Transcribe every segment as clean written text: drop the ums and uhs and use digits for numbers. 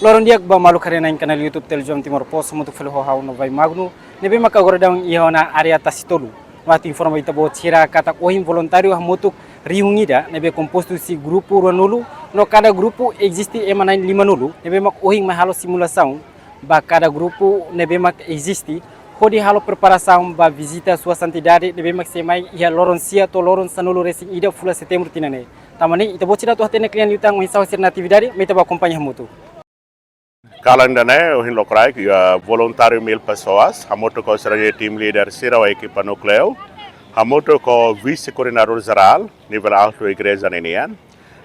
Loron diak ba malu karena in kanal YouTube television Timor Post untuk felo hau no vai magno nebe maka goradang iona area tasitolu wati informa ita bo tira kata ohim voluntário hamutuk riungida nebe composto si grupo ranulu no cada grupo existe emana 5 nulu nebe mak ohim mahalo simulasaun ba cada grupo nebe mak existe Hodi halo preparação ba visita sua santidade nebe mak semai ia loron sia to loron sanulu racing ida fula setembro tinane tamani ita bo tira to hatene klian yutang mensaw sir natividade meta ba acompanha mutu. Kalandane ohin lokrai voluntário 1000 pessoas, hamoto ko serage team leader sira wa equipa nucleo, hamoto ko vice coordenador geral nível alto igreja nenian,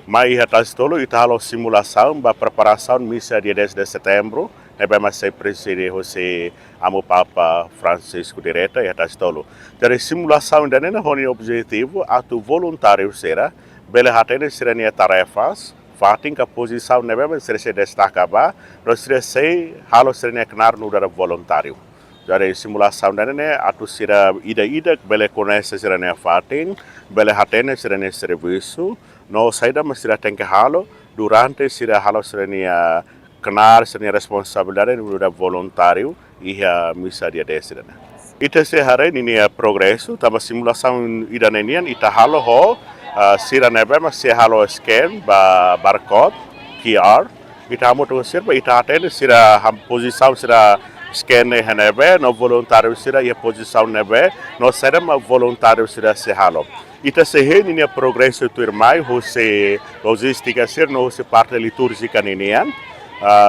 mai hatas tolo italo simulação ba preparação missa dia 10 de setembro, nebe mas se preside José amo Papa Francisco direta e hatas tolo. Dari simulação danena honi objetivo atu voluntário sera, bele hatene serania tarefas fatin ka posição nebe se destaca ba nós sei halo serene knar no dar voluntário dari simulação dane atu sira ida bele conhece serene fatin bele hatene serene serviço no saida masira tem que halo durante sira halo serene knar serene responsabilidade no dar voluntário e a missa dia desirana ita se hare ni progresso tama simulação ida nenian ita halo ho sira nebe mas se halo scan ba barcode QR ita mo to sir ba ita aten sira ham posição sira scan ne nebe no voluntário sira ia posição nebe no serem voluntário sira se halo ita se he ni progresso tu irmai ho se logística sir no se parte litúrgica nenian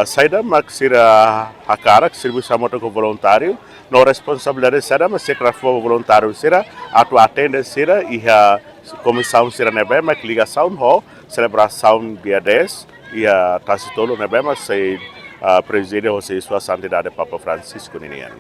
saida mak sira hakarak serviço moto ko voluntário no responsabilidade sira mas se crafo voluntário sira atu atende sira ia comissão sira nebe mak ligação ho celebração dia 10 e a tasitolo nebe mas se preside José sua santidade Papa Francisco ninian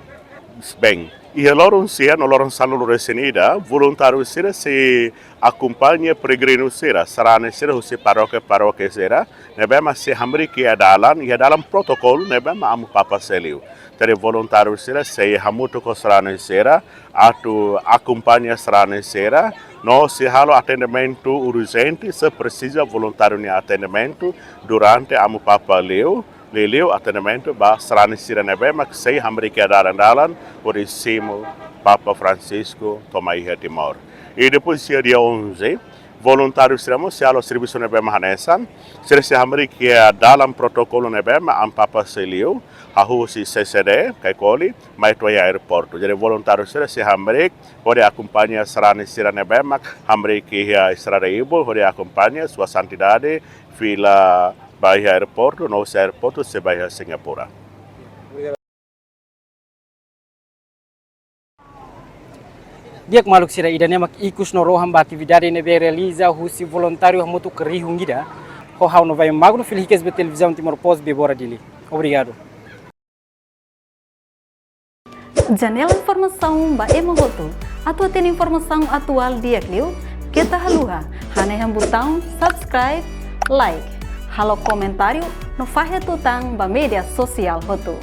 bem e loron sia no loron salulo resenida voluntário sira se acompanha peregrino sira sarane sira José paróquia sira nebe mas se hamri que é dalam protocolo nebe mas amo Papa Celio dari voluntário sira se hamuto ko sarane sira atu acompanha sarane sira no se halo atendimento urgente se precisa voluntário ni atendimento durante amo Papa Leo atendimento ba sarane sira nebe mak sei hamri que dalan por Simu Papa Francisco tomai Timor e depois dia 11 voluntários seremos se halo serviço nebe mahanesan se hamri que dalam protocolo nebe am Papa Celio hahu si CCD kai koli mai to aeroporto jadi voluntário se hamri pode acompanhar sarane sira nebe mak hamri que estrada ibo pode acompanhar sua santidade fila Bahia aeroporto, no aeroporto se vai a Singapura. Diak maluk sira idane mak ikus no roham ba atividade nebe realiza husi voluntário hamutu rihungida ho hau no vai magno filhikes be televisão Timor Post bebora dili. Obrigado. Janela informação ba emogoto. Atu tem informação atual diak liu. Kita haluha. Hane botão subscribe, like. Halo comentário no Fahe Tutang ba media sosial hotu.